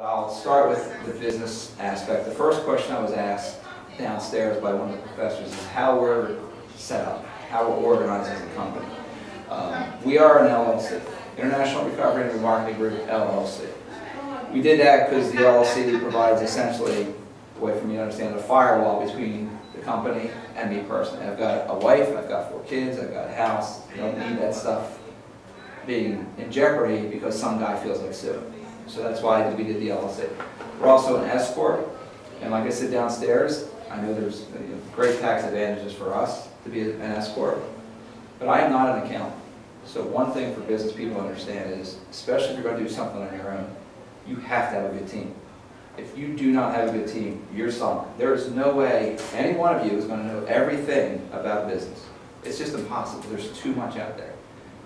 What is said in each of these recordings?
I'll start with the business aspect. The first question I was asked downstairs by one of the professors is how we're set up, how we're organized as a company. We are an LLC, International Recovery and Remarketing Group, LLC. We did that because the LLC provides essentially, a way for me to understand, a firewall between the company and me personally. I've got a wife, I've got 4 kids, I've got a house. I don't need that stuff being in jeopardy because some guy feels like suing. So that's why we did the LLC. We're also an S Corp, and like I said downstairs, I know there's great tax advantages for us to be an S Corp, but I am not an accountant. So one thing for business people to understand is, especially if you're going to do something on your own, you have to have a good team. If you do not have a good team, you're sunk. There is no way any one of you is going to know everything about business. It's just impossible. There's too much out there.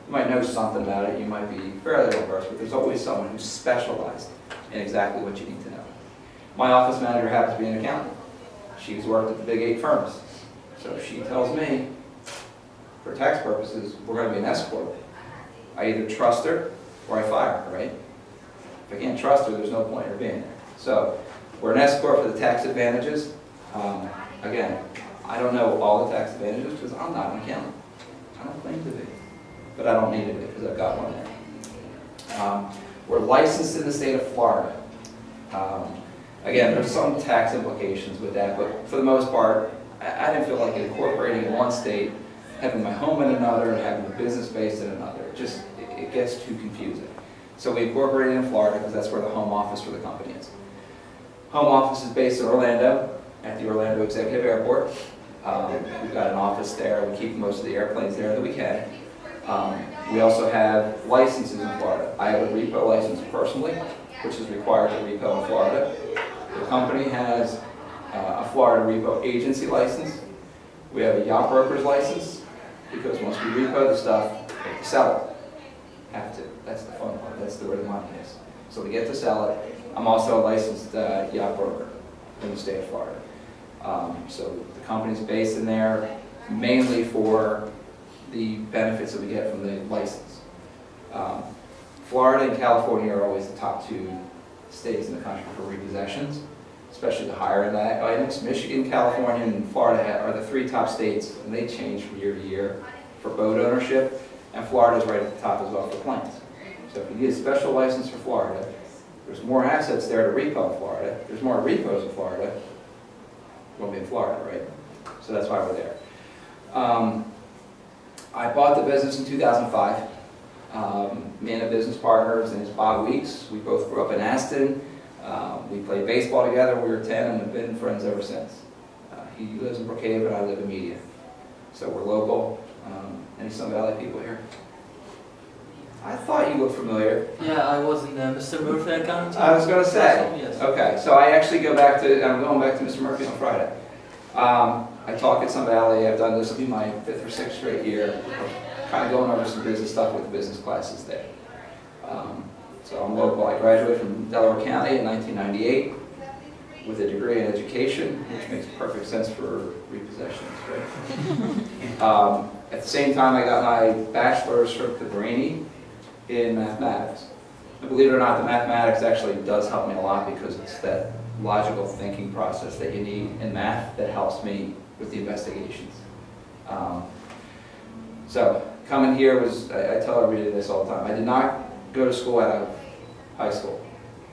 You might know something about it, you might be fairly well versed, but there's always someone who's specialized in exactly what you need to know. My office manager happens to be an accountant. She's worked at the big 8 firms. So she tells me, for tax purposes, we're going to be an S Corp. I either trust her or I fire her, right? If I can't trust her, there's no point in her being there. So we're an S Corp for the tax advantages. Again, I don't know all the tax advantages because I'm not an accountant. I don't claim to be. But I don't need it because I've got one there. We're licensed in the state of Florida. Again, there's some tax implications with that, but for the most part, I didn't feel like incorporating in one state, having my home in another, and having a business based in another. It gets too confusing. So we incorporated in Florida because that's where the home office for the company is. Home office is based in Orlando, at the Orlando Executive Airport. We've got an office there. We keep most of the airplanes there that we can. We also have licenses in Florida. I have a repo license personally, which is required to repo in Florida. The company has a Florida repo agency license. We have a yacht broker's license, because once we repo the stuff, we have to sell it. Have to. That's the fun part. That's where the money is. So we get to sell it. I'm also a licensed yacht broker in the state of Florida. So the company's based in there mainly for the benefits that we get from the license. Florida and California are always the top 2 states in the country for repossessions, especially the higher end items. Michigan, California, and Florida are the 3 top states, and they change from year to year for boat ownership, and Florida is right at the top as well for planes. So if you need a special license for Florida, there's more assets there to repo in Florida. There's more repos in Florida. We'll be in Florida, right? So that's why we're there. I bought the business in 2005. Me and a business partner, his name is Bob Weeks. We both grew up in Aston. We played baseball together when we were 10 and have been friends ever since. He lives in Brookhaven, I live in Media. So we're local. Any Sun Valley people here? I thought you looked familiar. Yeah, I was in Mr. Murphy accounting. I was going to say. Yes. Okay, so I actually I'm going back to Mr. Murphy on Friday. I talk at Sun Valley. I've done this, will be my 5th or 6th straight year. Kind of going over some business stuff with the business classes there. So I'm local. I graduated from Delaware County in 1998 with a degree in education, which makes perfect sense for repossessions, right? At the same time, I got my bachelor's degree in mathematics. And believe it or not, the mathematics actually does help me a lot because it's that logical thinking process that you need in math that helps me with the investigations. So coming here was, I tell everybody this all the time, I did not go to school out of high school.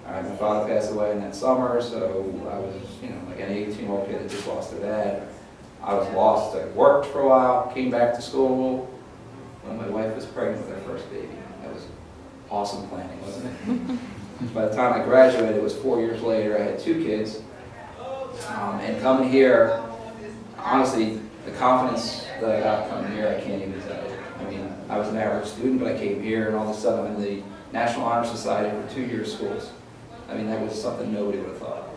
All right, my father passed away in that summer, so I was, like any 18-year-old kid that just lost their dad. I was lost. I worked for a while, came back to school when my wife was pregnant with her first baby. That was awesome planning, wasn't it? By the time I graduated, it was 4 years later. I had 2 kids. And coming here, honestly, the confidence that I got coming here, I can't even tell you. I mean, I was an average student, but I came here, and all of a sudden I'm in the National Honor Society for 2-year schools. I mean, that was something nobody would have thought.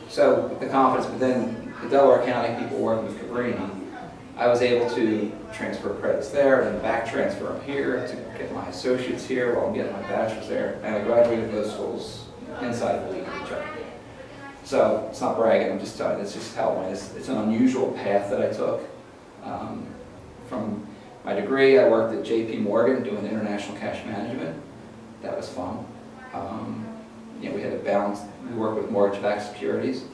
So the confidence, but then the Delaware County people working with Cabrini, I was able to transfer credits there and back transfer them here to get my associates here while I'm getting my bachelor's there. And I graduated both schools inside of a week of each other. So it's not bragging, I'm just telling you, it's just how it went. It's an unusual path that I took. From my degree, I worked at JP Morgan doing international cash management. That was fun. you know, we had to balance, we work with mortgage-backed securities.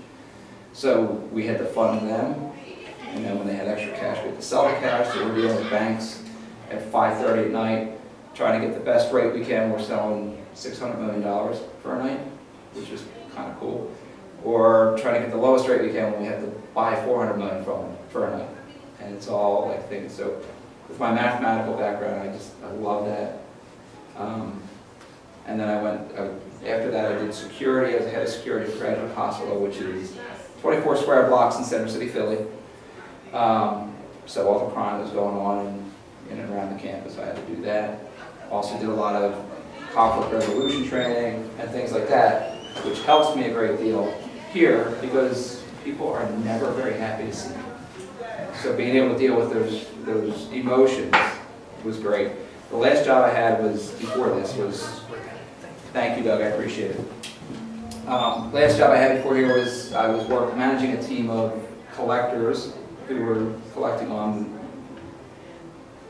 So we had to fund them, and then when they had extra cash, we had to sell the cash. So we're dealing with banks at 5:30 at night, trying to get the best rate we can. We're selling $600 million for a night, which is kind of cool. Or trying to get the lowest rate we can when we had to buy $400 million from them for a night. And it's all like things. So with my mathematical background, I love that. And then after that I did security. I was head of security for Graduate Hospital, which is 24 square blocks in Center City, Philly. So all the crime that was going on in and around the campus, I had to do that. Also did a lot of conflict resolution training and things like that, which helps me a great deal here because people are never very happy to see me. So being able to deal with those emotions was great. The last job I had was, before this, thank you, Doug, I appreciate it. Last job I had before here was, I was managing a team of collectors who were collecting on,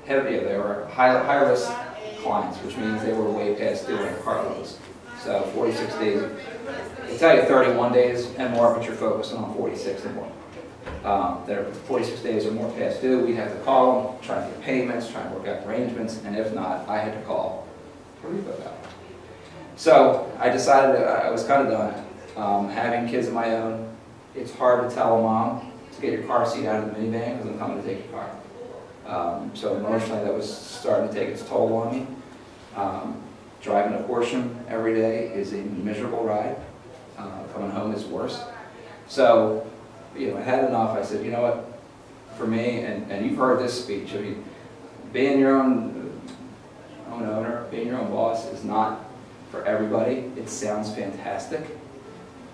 they were high-risk clients, which means they were way past due on carloads. So 46 days, they tell you 31 days and more, but you're focusing on 46 and more. That are 46 days or more past due, we'd have to call them, try to get payments, try and work out arrangements, and if not, I had to call the repo guy. So I decided I was kind of done. Having kids of my own, it's hard to tell a mom to get your car seat out of the minivan because I'm coming to take your car. So emotionally that was starting to take its toll on me. Driving to Horsham every day is a miserable ride. Coming home is worse. So, you know, I had enough. I said, you know what, for me, and you've heard this speech, I mean, being your own owner, being your own boss is not for everybody. It sounds fantastic,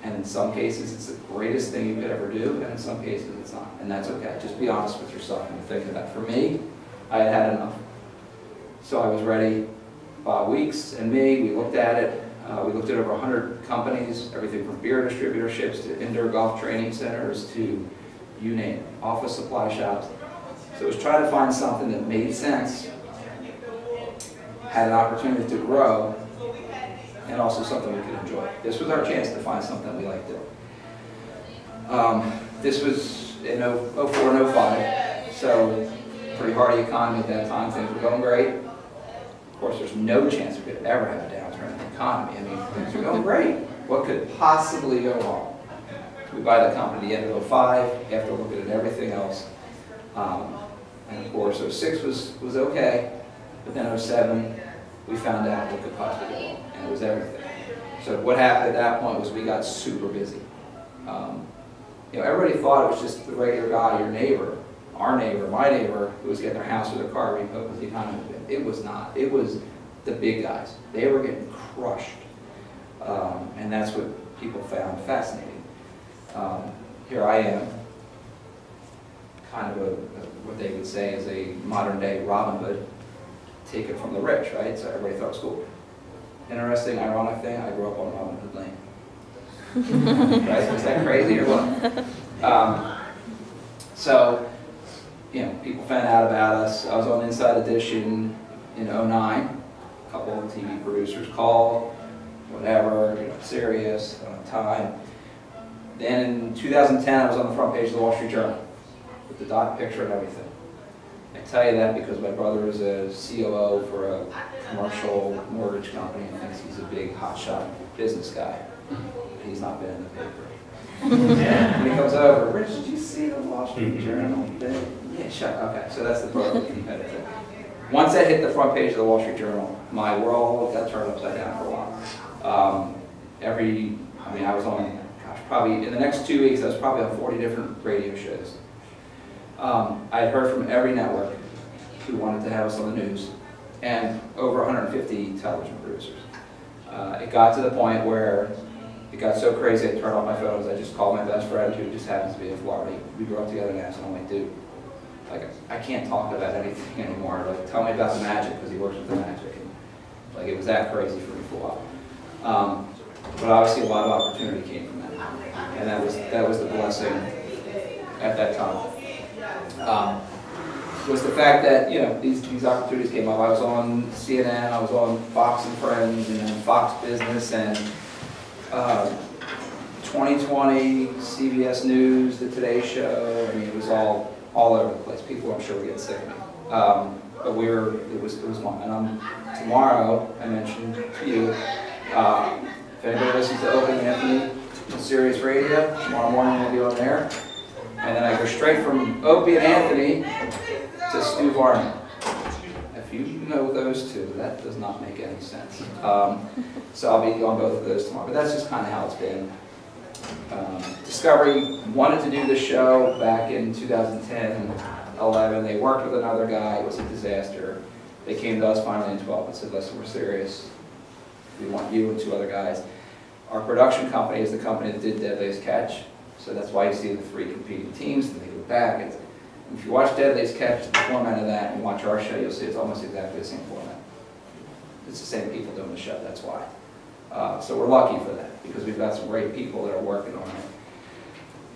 and in some cases it's the greatest thing you could ever do, and in some cases it's not, and that's okay. Just be honest with yourself when you're thinking that. For me, I had had enough. So I was ready. Weeks and me, we looked at it. We looked at over 100 companies, everything from beer distributorships to indoor golf training centers to you name it, office supply shops. So it was trying to find something that made sense, had an opportunity to grow, and also something we could enjoy. This was our chance to find something we liked doing. This was in 04 and 05, so pretty hardy economy at that time. Things were going great. Of course, there's no chance we could ever have a downturn in the economy. I mean, things are going great. What could possibly go wrong? We buy the company at the end of 05, after looking at everything else. And of course, 06 was okay, but then 07, we found out what could possibly go wrong, and it was everything. So what happened at that point was we got super busy. You know, everybody thought it was just the regular guy, your neighbor, our neighbor, my neighbor, who was getting their house or their car repo with the economy. It was not. It was the big guys. They were getting crushed. And that's what people found fascinating. Here I am, kind of what they would say is a modern day Robin Hood, take it from the rich, right? So everybody thought it was cool. Interesting, ironic thing, I grew up on Robin Hood Lane. Right? Was that crazy or what? So, you know, people found out about us. I was on Inside Edition in 09. A couple of TV producers called, whatever, you know, Sirius, on time. Then in 2010, I was on the front page of the Wall Street Journal with the dot picture and everything. I tell you that because my brother is a COO for a commercial mortgage company and thinks he's a big hotshot business guy. He's not been in the paper. And when he comes over, Rich, did you see the Wall Street Journal? Yeah, shut up. Okay, so that's the brother competitor. Once I hit the front page of the Wall Street Journal, my world got turned upside down for a while. I was on, gosh, probably in the next 2 weeks, I was probably on 40 different radio shows. I had heard from every network who wanted to have us on the news, and over 150 television producers. It got to the point where it got so crazy I turned off my phones. I just called my best friend who just happens to be in Florida. We grew up together now, so I'm like, dude, like, I can't talk about anything anymore. Like, tell me about the magic, because he works with the magic. And, like, it was that crazy for me for a while. But obviously a lot of opportunity came from that. And that was the blessing at that time. Was the fact that, you know, these opportunities came up. I was on CNN, I was on Fox and Friends, and then Fox Business, and 2020, CBS News, the Today Show. I mean, it was all over the place. People, I'm sure, were getting sick of me. But it was fun. And tomorrow, I mentioned to you, if anybody listens to Opie and Anthony on Sirius Radio, tomorrow morning we'll be on there. And then I go straight from Opie and Anthony to Stu Varney. If you know those two, that does not make any sense. So I'll be on both of those tomorrow. But that's just kind of how it's been. Discovery wanted to do the show back in 2010, 11. They worked with another guy. It was a disaster. They came to us finally in 12 and said, listen, we're serious. We want you and 2 other guys. Our production company is the company that did Deadliest Catch. So that's why you see the 3 competing teams, and they go back. If you watch Deadliest Catch, the format of that, and you watch our show, you'll see it's almost exactly the same format. It's the same people doing the show, that's why. So we're lucky for that, because we've got some great people that are working on it.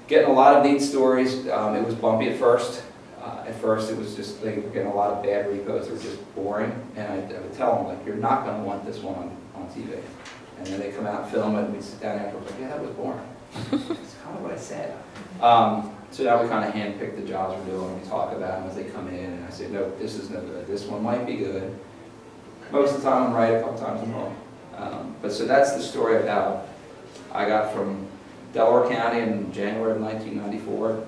Getting a lot of neat stories. It was bumpy at first. At first it was just, they were getting a lot of bad repos that were just boring. And I would tell them, like, you're not going to want this one on TV. And then they come out and film it, and we'd sit down afterwards, like, yeah, that was boring. It's kind of what I said. So now we kind of handpick the jobs we're doing, we talk about them as they come in, and I say, no, this is no good. This one might be good. Most of the time I'm right, a couple times I'm wrong. But so that's the story of how I got from Delaware County in January of 1994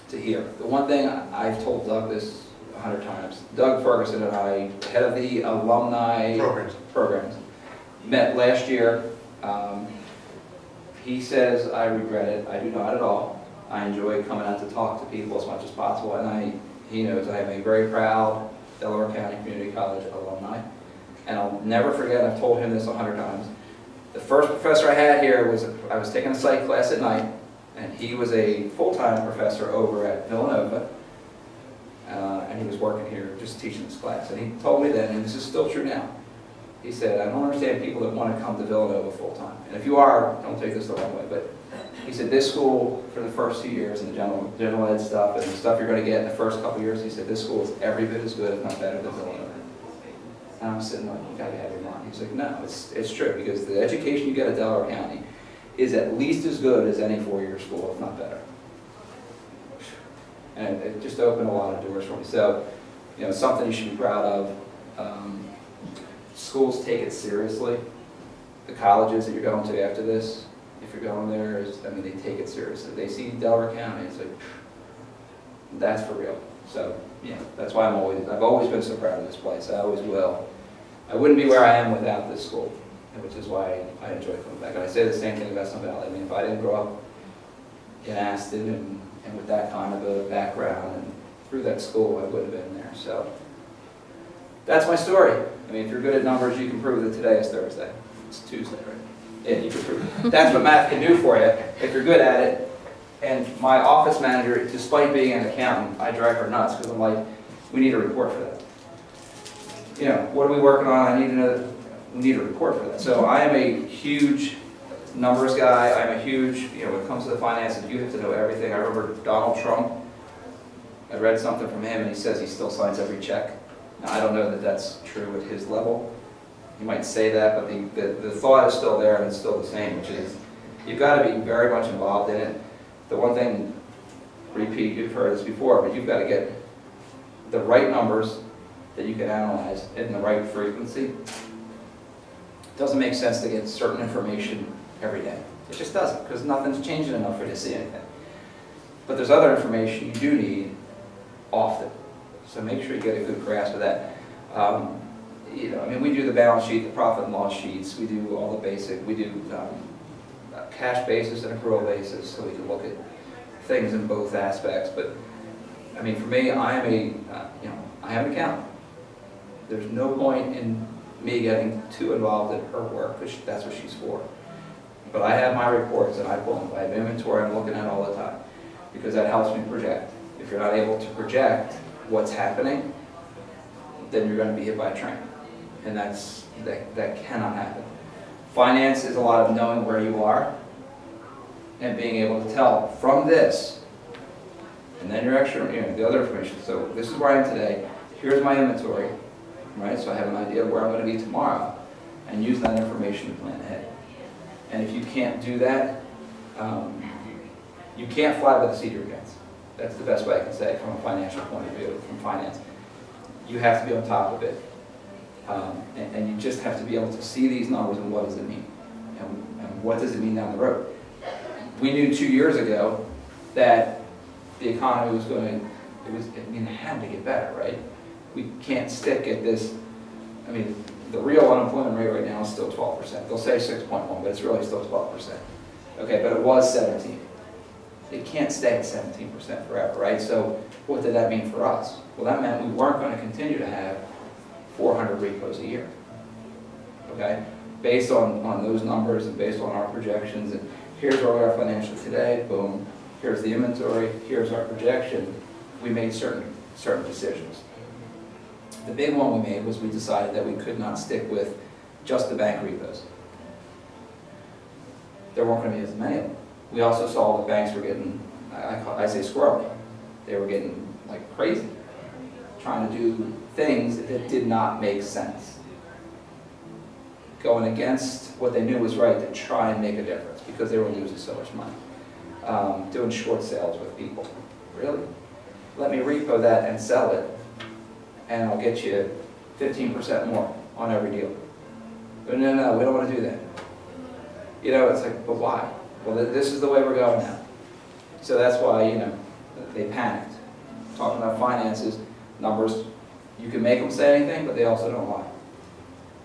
to here. The one thing I've told Doug this 100 times, Doug Ferguson and I, head of the alumni programs, met last year. He says, I regret it. I do not at all. I enjoy coming out to talk to people as much as possible, and he knows I am a very proud Delaware County Community College alumni. And I'll never forget, I've told him this 100 times, the first professor I had here was, I was taking a psych class at night, and he was a full-time professor over at Villanova, and he was working here just teaching this class. And he told me then, and this is still true now, he said, I don't understand people that want to come to Villanova full-time. And if you are, don't take this the wrong way, but he said this school, for the first 2 years, and the general ed stuff, and the stuff you're going to get in the first couple of years, he said this school is every bit as good, if not better, than Villanova. And I'm sitting like, you got to have your mind. He's like, no, it's true, because the education you get at Delaware County is at least as good as any 4-year school, if not better. And it just opened a lot of doors for me. So, you know, something you should be proud of. Schools take it seriously. The colleges that you're going to after this, if you're going there, they take it seriously. They see Delaware County, it's like, that's for real. So, yeah, that's why I've always been so proud of this place. I always will. I wouldn't be where I am without this school, which is why I enjoy coming back. And I say the same thing about Sun Valley. I mean, if I didn't grow up in Aston and with that kind of a background and through that school, I would have been there. So that's my story. I mean, if you're good at numbers, you can prove that today is Thursday. It's Tuesday, right? Yeah, you can prove it. That's what math can do for you if you're good at it. And my office manager, despite being an accountant, I drive her nuts because I'm like, we need a report for that. You know, what are we working on? We need a report for that. So I am a huge numbers guy. I'm a huge, when it comes to the finances, you have to know everything. I remember Donald Trump. I read something from him, and he says he still signs every check. Now, I don't know that that's true at his level. You might say that, but the thought is still there, and it's still the same, which is you've got to be very much involved in it. The one thing, repeat, you've heard this before, but you've got to get the right numbers that you can analyze in the right frequency. It doesn't make sense to get certain information every day. It just doesn't, because nothing's changing enough for you to see anything. But there's other information you do need often. So make sure you get a good grasp of that. We do the balance sheet, the profit and loss sheets, we do all the basic, we do cash basis and accrual basis, so we can look at things in both aspects. But I mean, for me, I am an accountant. There's no point in me getting too involved in her work, because that's what she's for. But I have my reports, and I pull them. I have inventory I'm looking at all the time, because that helps me project. If you're not able to project what's happening, then you're going to be hit by a train. And that cannot happen. Finance is a lot of knowing where you are and being able to tell from this, and then your extra, the other information. So this is where I am today. Here's my inventory, right? So I have an idea of where I'm going to be tomorrow, and use that information to plan ahead. And if you can't do that, you can't fly by the seat of your pants. That's the best way I can say it from a financial point of view, from finance. You have to be on top of it. And you just have to be able to see these numbers and what does it mean? And what does it mean down the road? We knew 2 years ago that the economy was going to, it had to get better, right? We can't stick at this, I mean, the real unemployment rate right now is still 12%. They'll say 6.1, but it's really still 12%. Okay, but it was 17. It can't stay at 17% forever, right? So what did that mean for us? Well, that meant we weren't going to continue to have 400 repos a year, okay? Based on those numbers and based on our projections, and here's where we are financially today, boom, here's the inventory, here's our projection, we made certain decisions. The big one we made was we decided that we could not stick with just the bank repos. There weren't going to be as many of them. We also saw that banks were getting, I say squirrely. They were getting like crazy, trying to do things that did not make sense. Going against what they knew was right to try and make a difference because they were losing so much money. Doing short sales with people. Really? Let me repo that and sell it, and I'll get you 15% more on every deal. But no, we don't want to do that. You know, it's like, but why? Well, this is the way we're going now. So that's why, you know, they panicked. Talking about finances, numbers, you can make them say anything, but they also don't lie.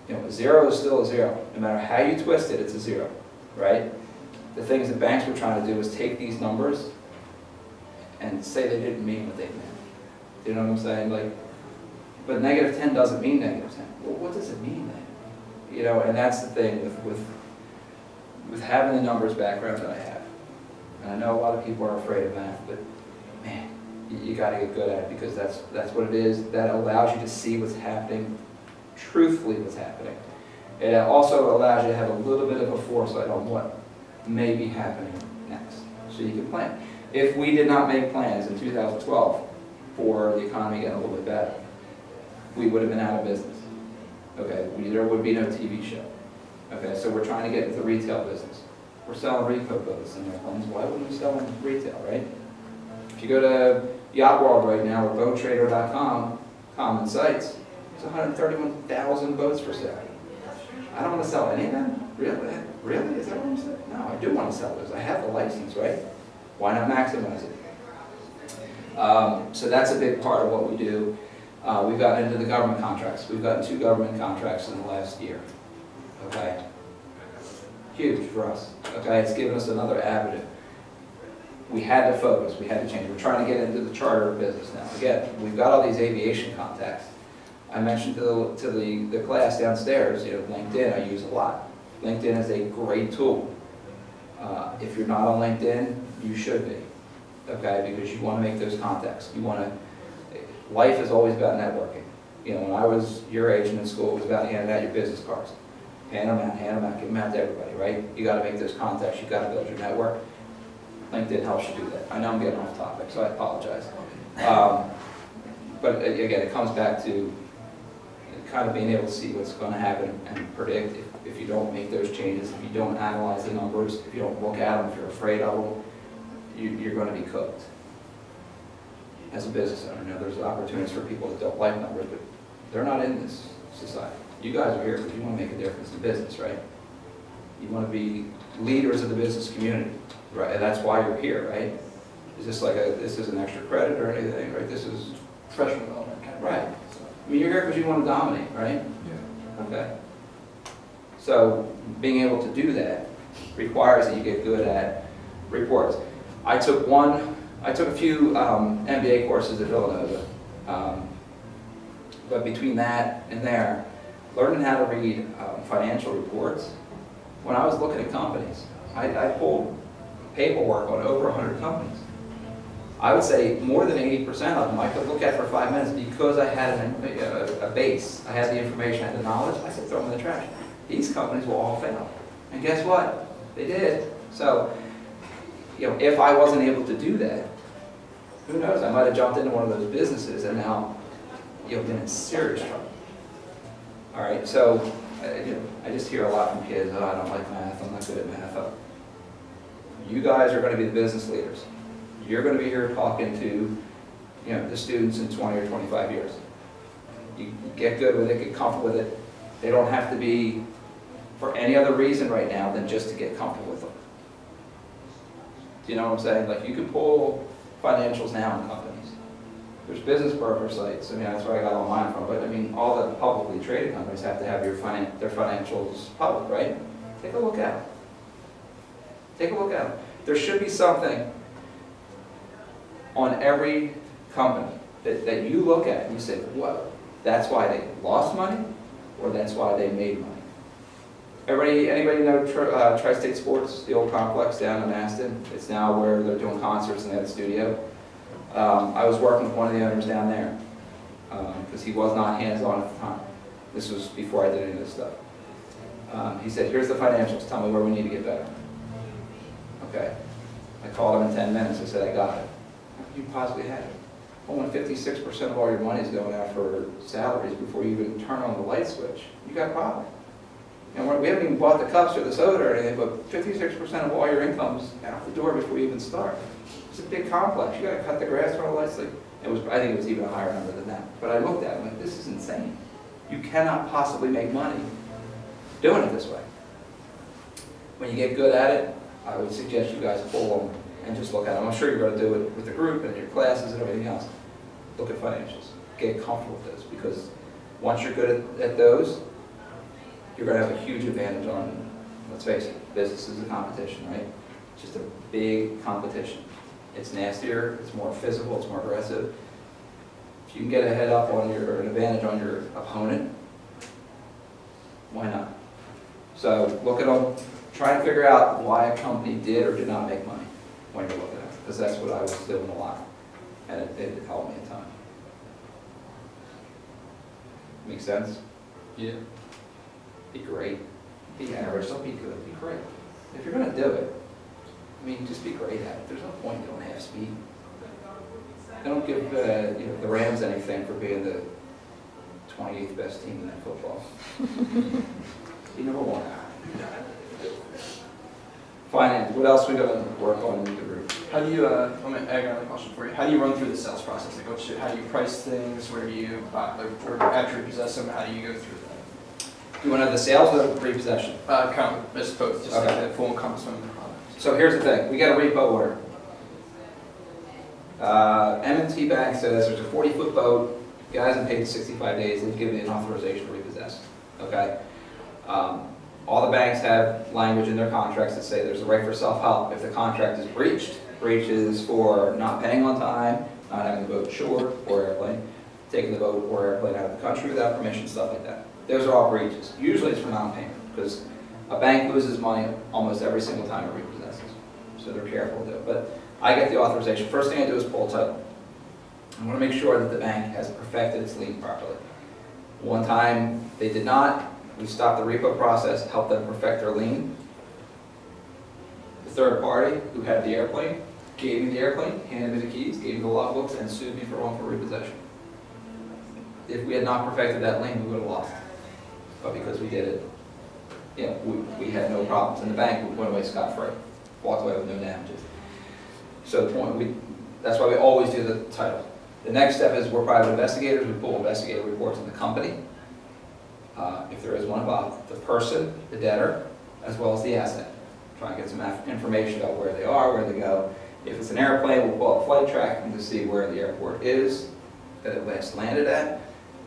You know, a zero is still a zero. No matter how you twist it, it's a zero, right? The things that banks were trying to do was take these numbers and say they didn't mean what they meant. You know what I'm saying? Like, but -10 doesn't mean -10. Well, what does it mean then? You know, and that's the thing with having the numbers background that I have. And I know a lot of people are afraid of math, but man, you got to get good at it because that's what it is. That allows you to see what's happening, truthfully what's happening. It also allows you to have a little bit of a foresight on what may be happening next, so you can plan. If we did not make plans in 2012 for the economy getting a little bit better, we would have been out of business. Okay, there would be no TV show. Okay, so we're trying to get into the retail business. We're selling repo boats and airplanes. Why wouldn't we sell them retail, right? If you go to Yacht World right now or BoatTrader.com, common sites, there's 131,000 boats for sale. I don't want to sell any of them? Really? Really? Is that what I'm saying? No, I do want to sell those. I have the license, right? Why not maximize it? So that's a big part of what we do. We've gotten into the government contracts. We've gotten 2 government contracts in the last year. Okay? Huge for us. Okay? It's given us another avenue. We had to focus. We had to change. We're trying to get into the charter business now. Again, we've got all these aviation contacts. I mentioned to the class downstairs, you know, LinkedIn I use a lot. LinkedIn is a great tool. If you're not on LinkedIn, you should be. Okay? Because you want to make those contacts. You want to. Life is always about networking. You know, when I was your age and in school, it was about handing out your business cards. Hand them out, give them out to everybody, right? You got to make those contacts. You got to build your network. LinkedIn helps you do that. I know I'm getting off topic, so I apologize. But again, it comes back to kind of being able to see what's going to happen and predict if you don't make those changes, if you don't analyze the numbers, if you don't look at them, if you're afraid of them, you're going to be cooked. As a business owner, now there's opportunities for people that don't like numbers, but they're not in this society. You guys are here because you want to make a difference in business, right? You want to be leaders of the business community, right? And that's why you're here, right? Is this like this is an extra credit or anything, right? This is Professional development kind of. right. I mean, you're here because you want to dominate, right? Yeah. Okay. So being able to do that requires that you get good at reports. I took a few MBA courses at Villanova, but between that and there, learning how to read financial reports. When I was looking at companies, I pulled paperwork on over 100 companies. I would say more than 80% of them I could look at for 5 minutes because I had a base. I had the information, I had the knowledge, I could throw them in the trash. These companies will all fail. And guess what? They did. So, you know, if I wasn't able to do that, who knows? I might have jumped into one of those businesses and now, you know, been in serious trouble. All right, so I just hear a lot from kids, oh, I don't like math, I'm not good at math. Oh. You guys are going to be the business leaders. You're going to be here talking to the students in 20 or 25 years. You get good with it, get comfortable with it. They don't have to be for any other reason right now than just to get comfortable with them. Do you know what I'm saying? Like, you can pull financials now in companies. There's business broker sites. I mean, that's where I got all mine from. But I mean, all the publicly traded companies have to have their financials public, right? Take a look at it. Take a look at it. There should be something on every company that you look at and you say, what? That's why they lost money, or that's why they made money. Anybody know Tri-State Sports, the old complex down in Aston? It's now where they're doing concerts and they have a studio. I was working with one of the owners down there because he was not hands-on at the time. This was before I did any of this stuff. He said, here's the financials, tell me where we need to get better. Okay. I called him in 10 minutes, I said, I got it. You possibly had it. Well, when 56% of all your money is going out for salaries before you even turn on the light switch, you got a problem. We haven't even bought the cups or the soda or anything, but 56% of all your income's out the door before you even start. It's a big complex. You got to cut the grass, turn the lights. Like, I think it was even a higher number than that. But I looked at it, I'm like, this is insane. You cannot possibly make money doing it this way. When you get good at it, I would suggest you guys pull them and just look at them. I'm sure you're going to do it with the group and your classes and everything else. Look at financials. Get comfortable with those, because once you're good at those, you're going to have a huge advantage on, let's face it, business is a competition, right? It's just a big competition. It's nastier, it's more physical, it's more aggressive. If you can get a head up on or an advantage on your opponent, why not? So look at them, try and figure out why a company did or did not make money when you're looking at it, because that's what I was doing a lot, and it helped me a ton. Make sense? Yeah. Be great. Be average. Don't be good. Be great. If you're going to do it, I mean, just be great at it. There's no point in going half speed. I don't give the Rams anything for being the 28th best team in that football. Be number one. Finance. What else are we going to work on in the group? How do you, I got another question for you. How do you run through the sales process? Like, how do you price things? Where do you, or after you possess them, how do you go through that? You want to have the sales or the repossession? Kind of, just both, just okay. like the full encompassment of the product. So here's the thing. We got a repo order. M&T Bank says there's a 40-foot boat. Guy hasn't paid 65 days. They've given me an authorization to repossess. Okay? All the banks have language in their contracts that say there's a right for self-help if the contract is breached. Breach is for not paying on time, not having the boat shored or airplane, taking the boat or airplane out of the country without permission, stuff like that. Those are all breaches. Usually it's for non-payment, because a bank loses money almost every single time it repossesses. So they're careful to do it. But I get the authorization. First thing I do is pull a title. I want to make sure that the bank has perfected its lien properly. One time they did not. We stopped the repo process, helped them perfect their lien. The third party, who had the airplane, gave me the airplane, handed me the keys, gave me the logbooks, and sued me for wrongful repossession. If we had not perfected that lien, we would have lost. But because we did it, we had no problems. And the bank went away scot-free, walked away with no damages. So the point, that's why we always do the title. The next step is we're private investigators. We pull investigative reports on the company. If there is one involved, the person, the debtor, as well as the asset. Try and get some information about where they are, where they go. If it's an airplane, we'll pull up flight tracking to see where the airport is, that it last landed at,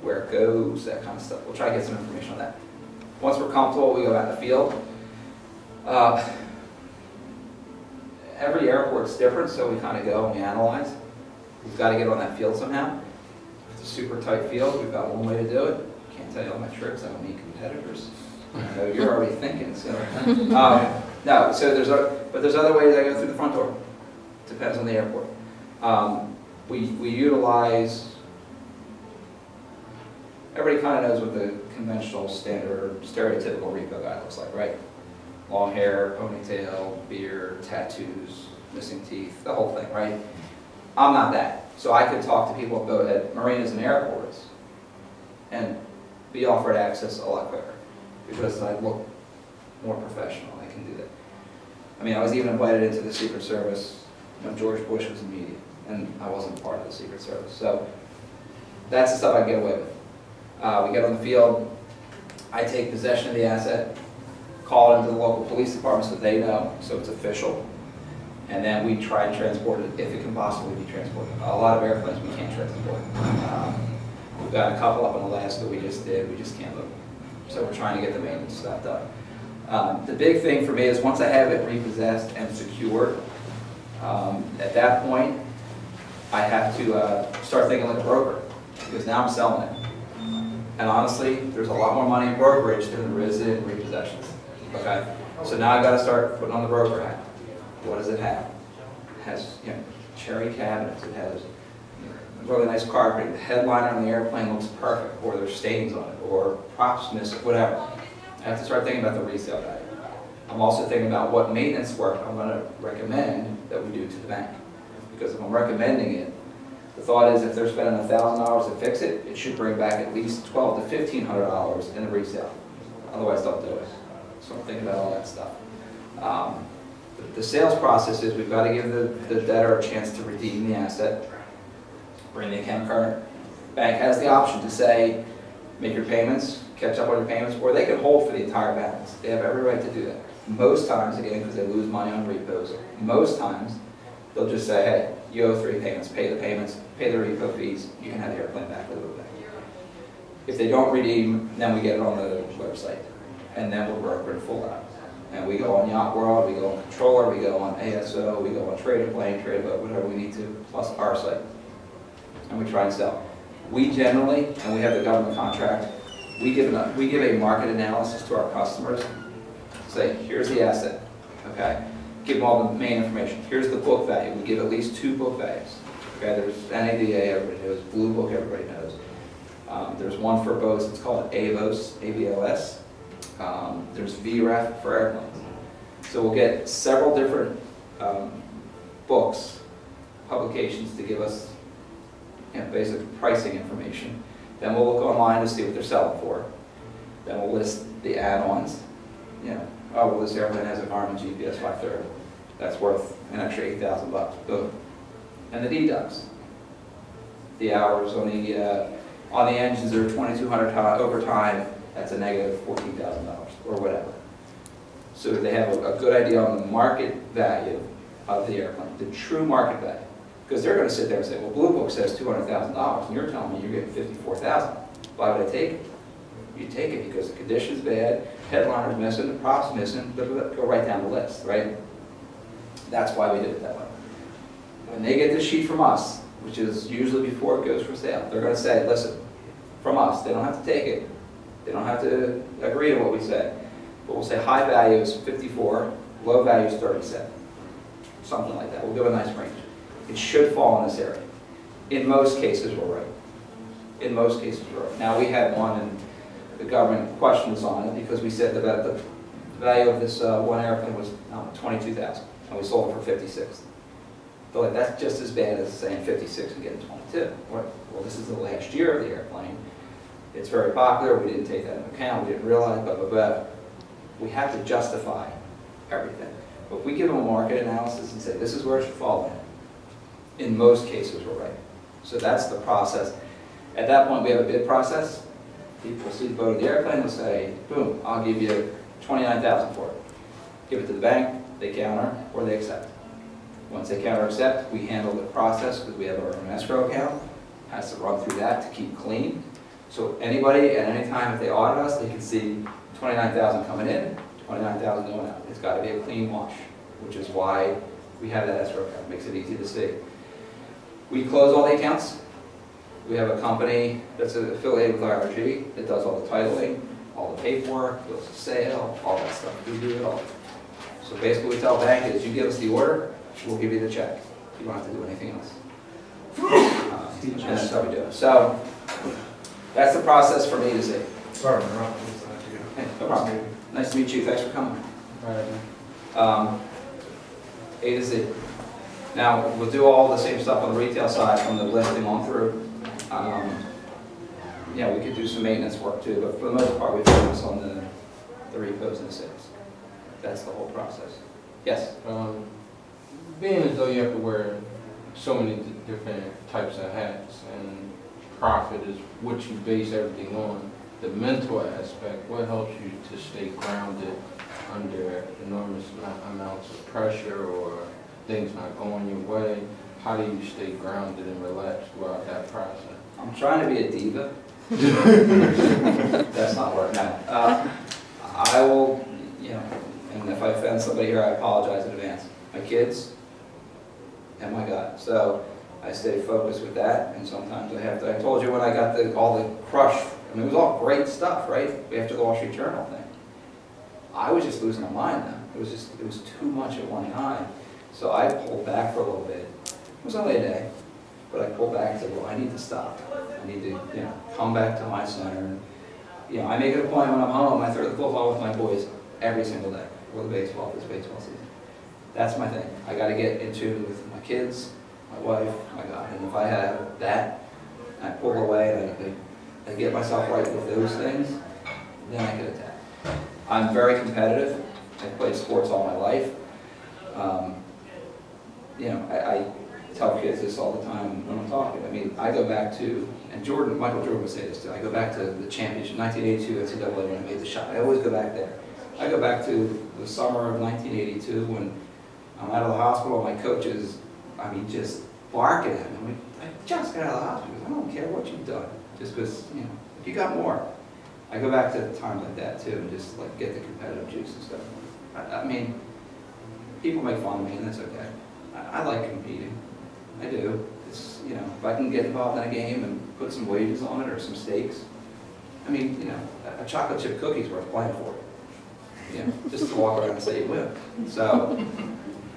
where it goes, that kind of stuff. We'll try to get some information on that. Once we're comfortable, we go out in the field. Every airport's different, so we kind of go and we analyze. We've got to get on that field somehow. If it's a super tight field, we've got one way to do it. Can't tell you all my tricks, I don't need competitors. I know you're already thinking, so. No, so there's other ways I go through the front door. Depends on the airport. We utilize, everybody kind of knows what the conventional standard, stereotypical repo guy looks like, right? Long hair, ponytail, beard, tattoos, missing teeth, the whole thing, right? I'm not that. So I could talk to people at marinas and airports and be offered access a lot quicker. because I look more professional. I can do that. I mean, I was even invited into the Secret Service when George Bush was in media, and I wasn't part of the Secret Service. So that's the stuff I get away with. We get on the field, I take possession of the asset, call it into the local police department so they know, so it's official, and then we try and transport it if it can possibly be transported. A lot of airplanes we can't transport. We've got a couple up in Alaska we just can't move. So we're trying to get the maintenance stuff done. The big thing for me is once I have it repossessed and secured, at that point, I have to start thinking like a broker, because now I'm selling it. And honestly, there's a lot more money in brokerage than there is in repossessions. Okay? So now I've got to start putting on the broker hat. What does it have? It has, you know, cherry cabinets. It has really nice carpeting. The headliner on the airplane looks perfect, or there's stains on it, or props missing, whatever. I have to start thinking about the resale value. I'm also thinking about what maintenance work I'm going to recommend that we do to the bank. Because if I'm recommending it, the thought is if they're spending $1,000 to fix it, it should bring back at least $1,200 to $1,500 in the resale. Otherwise, don't do it. So I'm thinking about all that stuff. The sales process is we've got to give the debtor a chance to redeem the asset, bring the account current. Bank has the option to say, make your payments, catch up on your payments, or they can hold for the entire balance. They have every right to do that. Most times, again, because they lose money on repos, most times they'll just say, hey, you owe 3 payments, pay the payments, pay the repo fees, you can have the airplane back a little bit. If they don't redeem, then we get it on the website, and then we're brokering full out. And we go on Yacht World, we go on Controller, we go on ASO, we go on Trade Plane, Trade Boat, whatever we need to, plus our site. And we try and sell. We generally, and we have the government contract, we give a market analysis to our customers. Say, here's the asset, okay? Give them all the main information. Here's the book value. We give at least 2 book values. Okay, there's NADA, everybody knows. Blue Book, everybody knows. There's one for boats. It's called AVOS, AVOS. There's VREF for airplanes. So we'll get several different books, publications to give us, you know, basic pricing information. Then we'll look online to see what they're selling for. Then we'll list the add-ons. You know, oh, well, this airplane has an Garmin GPS 530. That's worth an extra $8,000. Boom. And the deducts. The hours on the engines are 2,200 overtime. That's a negative $14,000 or whatever. So they have a good idea on the market value of the airplane, the true market value. Because they're going to sit there and say, well, Blue Book says $200,000, and you're telling me you're getting $54,000. Why would I take it? You take it because the condition's bad, headliner's missing, the prop's missing, go right down the list, right? That's why we did it that way. When they get this sheet from us, which is usually before it goes for sale, they're going to say, listen, from us, they don't have to take it, they don't have to agree to what we say, but we'll say high value is 54, low value is 37, something like that. We'll give a nice range. It should fall in this area. In most cases, we're right. In most cases, we're right. Now, we had one, and the government questioned us on it because we said that the value of this one airplane was $22,000, and we sold it for $56,000. They're like, that's just as bad as saying 56 and getting 22. Well, this is the last year of the airplane. It's very popular. We didn't take that into account. We didn't realize, blah, blah, blah. We have to justify everything. But if we give them a market analysis and say, this is where it should fall in most cases, we're right. So that's the process. At that point, we have a bid process. People see the boat of the airplane, they'll say, boom, I'll give you $29,000 for it. Give it to the bank, they counter, or they accept. Once they counter accept, we handle the process because we have our own escrow account. Has to run through that to keep clean. So anybody at any time, if they audit us, they can see $29,000 coming in, $29,000 going out. It's got to be a clean wash, which is why we have that escrow account. It makes it easy to see. We close all the accounts. We have a company that's affiliated with IRG that does all the titling, all the paperwork, bills of sale, all that stuff. We do it all. So basically what we tell the bank is, you give us the order, we'll give you the check. You don't have to do anything else. And that's how we do it. So that's the process for me to see. Sorry, Hey, no problem. Nice to meet you. Thanks for coming. A to Z. Now, we'll do all the same stuff on the retail side from the listing on through. Yeah, we could do some maintenance work too, but for the most part, we focus on repos into sales. That's the whole process. Yes? Being as though you have to wear so many different types of hats and profit is what you base everything on, the mental aspect, what helps you to stay grounded under enormous amounts of pressure or things not going your way? How do you stay grounded and relaxed throughout that process? I'm trying to be a diva. That's not working out. I will, you know, and if I offend somebody here, I apologize in advance. My kids and my God. So I stay focused with that, and sometimes I have to. I told you when I got all the crush, I mean, it was all great stuff, right? After the Wall Street Journal thing. I was just losing my mind then. It was too much at one time. So I pulled back for a little bit. It was only a day, but I pulled back and said, well, I need to stop. I need to, you know, come back to my center. And, you know, I make it a point when I'm home, I throw the football with my boys every single day, or the baseball, if it's baseball season. That's my thing. I got to get in tune with my kids, my wife, my God. And if I have that, I pull away and I get myself right with those things, then I can attack. I'm very competitive. I've played sports all my life. You know, I tell kids this all the time when I'm talking. I mean, I go back to, and Michael Jordan would say this too, I go back to the championship, 1982 NCAA when I made the shot. I always go back there. I go back to the summer of 1982 when I'm out of the hospital, my coach is, I mean, just barking at me. I mean, I just got out of the hospital. I don't care what you've done, just because, you know, you got more. I go back to times like that too, and just like get the competitive juice and stuff. I mean, people make fun of me, and that's okay. I like competing. I do. It's, you know, if I can get involved in a game and put some wages on it or some stakes, I mean, you know, a chocolate chip cookie is worth playing for. You know, just to walk around and say you win. So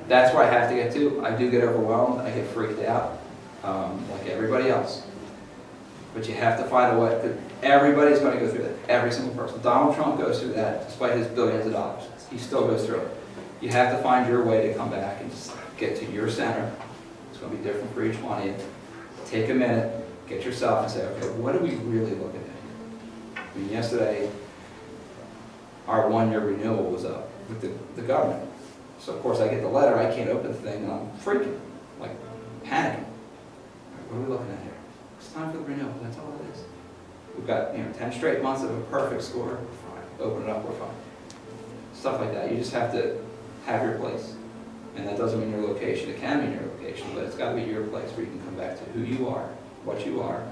that's where I have to get to. I do get overwhelmed. I get freaked out, like everybody else. But you have to find a way. Everybody's going to go through that. Every single person. Donald Trump goes through that, despite his billions of dollars. He still goes through it. You have to find your way to come back and just get to your center. It's going to be different for each one of you. Take a minute, get yourself and say, okay, what are we really looking at here? I mean, yesterday, our one-year renewal was up with the government. So, of course, I get the letter, I can't open the thing, and I'm freaking, like, panicking. What are we looking at here? It's time for the renewal, that's all it is. We've got, you know, 10 straight months of a perfect score, we're fine. Open it up, we're fine. Stuff like that. You just have to have your place. And that doesn't mean your location. It can mean your location, but it's got to be your place where you can come back to who you are, what you are,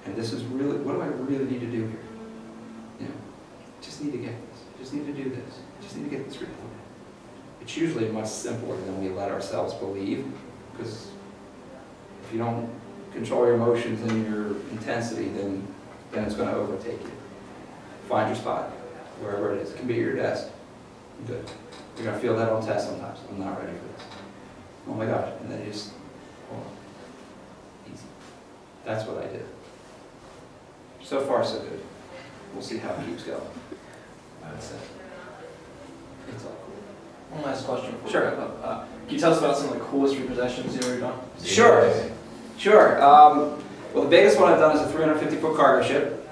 and this is really, what do I really need to do here? You know, just need to get this. Just need to do this. Just need to get this report. It's usually much simpler than we let ourselves believe, because if you don't control your emotions and your intensity, then it's going to overtake you. Find your spot, wherever it is. It can be at your desk. Good. You're going to feel that on test sometimes. I'm not ready for this. Oh my gosh. And then you just, hold on. Easy. That's what I did. So far, so good. We'll see how it keeps going. That's it. It's all cool. One last question. Sure. Can you tell us about some of the coolest repossessions you've ever done? Sure. Sure. Well, the biggest one I've done is a 350-foot cargo ship.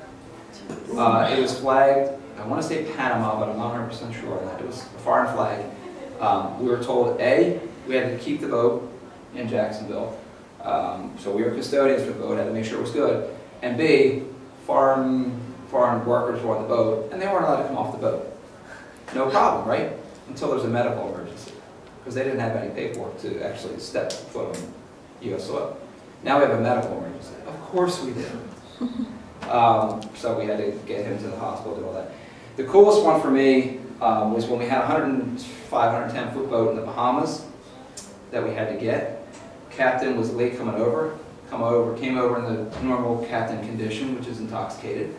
It was flagged, I want to say Panama, but I'm not 100% sure on that. It was a foreign flag. We were told, A, we had to keep the boat in Jacksonville. So we were custodians for the boat, had to make sure it was good. And B, foreign workers were on the boat, and they weren't allowed to come off the boat. No problem, right? Until there's a medical emergency. Because they didn't have any paperwork to actually step foot on U.S. soil. Now we have a medical emergency. Of course we did. So we had to get him to the hospital, do all that. The coolest one for me was when we had a 105, 110-foot boat in the Bahamas that we had to get. Captain was late coming over. Came over in the normal captain condition, which is intoxicated.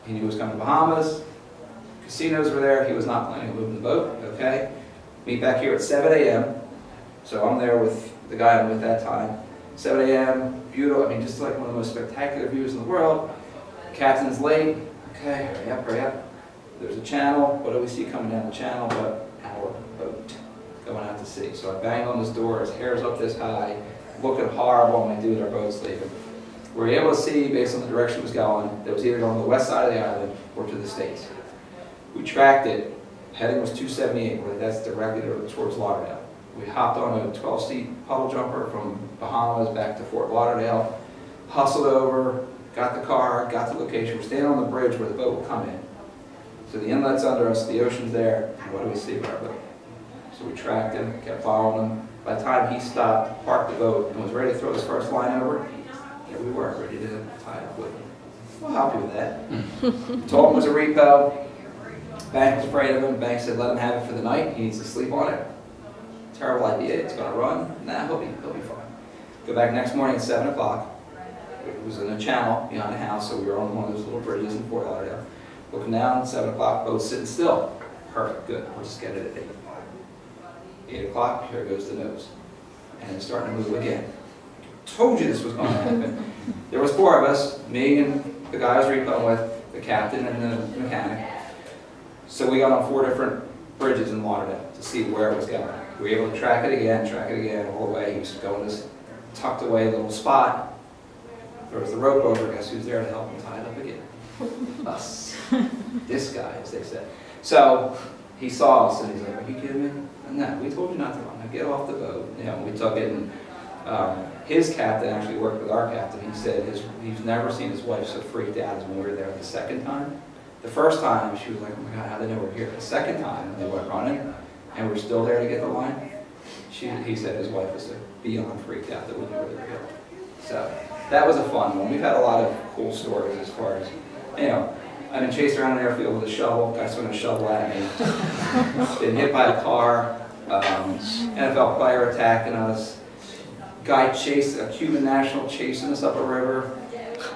He knew he was coming to the Bahamas. Casinos were there. He was not planning on moving the boat. Okay. Meet back here at 7 a.m. So I'm there with the guy I'm with that time. 7 a.m. Beautiful. I mean, just like one of the most spectacular views in the world. Captain's late. Okay, hurry up, hurry up. There's a channel. What do we see coming down the channel but our boat going out to sea? So I bang on this door. His hair's up this high, looking horrible. My dude, our boat's leaving. We were able to see, based on the direction it was going, that it was either going to the west side of the island or over to the States. We tracked it, heading was 278, where that's directly towards Lauderdale. We hopped on a 12-seat puddle jumper from Bahamas back to Fort Lauderdale, hustled over, got the car, got the location. We're standing on the bridge where the boat will come in. So the inlet's under us, the ocean's there, and what do we see with our boat? So we tracked him, kept following him. By the time he stopped, parked the boat, and was ready to throw his first line over, there we were, ready to tie up with him. We'll help you with that. Told him it was a repo. Bank was afraid of him. Bank said let him have it for the night. He needs to sleep on it. Terrible idea. It's going to run. Nah, he'll be fine. Go back next morning at 7 o'clock. It was in a channel behind the house, so we were on one of those little bridges in Fort Lauderdale. Looking down, 7 o'clock, boat's sitting still. Perfect, good. We'll just get it at 8. 8 o'clock, here goes the nose. And it's starting to move again. Told you this was going to happen. There was 4 of us, me and the guy I was repoing with, the captain and the mechanic. So we got on 4 different bridges in Lauderdale to see where it was going. We were able to track it again, all the way. He was going to this tucked away little spot. There was the rope over. Guess who's there to help him tie it up again? Us. This guy, as they said. So he saw us and he's like, "Are you kidding me?" And no, we told you not to run. Now get off the boat. You know, we took it, and his captain actually worked with our captain. He said he's never seen his wife so freaked out as when we were there the second time. The first time she was like, "Oh my God, how do they know we're here?" The second time they went running, and we're still there to get the line. He said his wife was beyond freaked out that we knew where they were here. So that was a fun one. We've had a lot of cool stories as far as, you know, I've been chased around an airfield with a shovel. Guy swinging a shovel at me. Been hit by a car. NFL player attacking us. Guy chased a Cuban national chasing us up a river.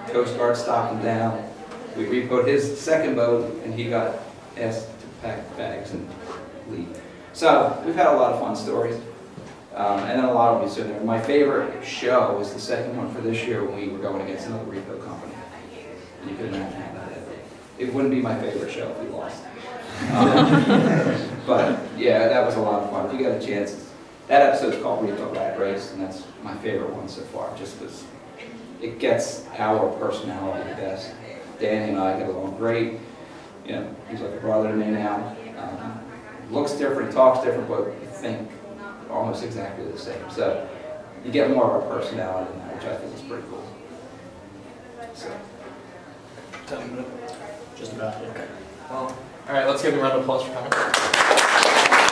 Coast Guard stopped him down. We repoed his second boat, and he got asked to pack bags and leave. So we've had a lot of fun stories, and then a lot of these in there. My favorite show was the second one for this year when we were going against another repo company. And you could imagine how that ended. It wouldn't be my favorite show if we lost. But yeah, that was a lot of fun. If you got a chance, that episode is called Repo Rat Race, and that's my favorite one so far, just because it gets our personality the best. Danny and I get along great. You know, he's like a brother to me now. Looks different, talks different, but you think almost exactly the same. So you get more of our personality in that, which I think is pretty cool. So. Just about. Okay. Well, all right. Let's give him a round of applause for coming.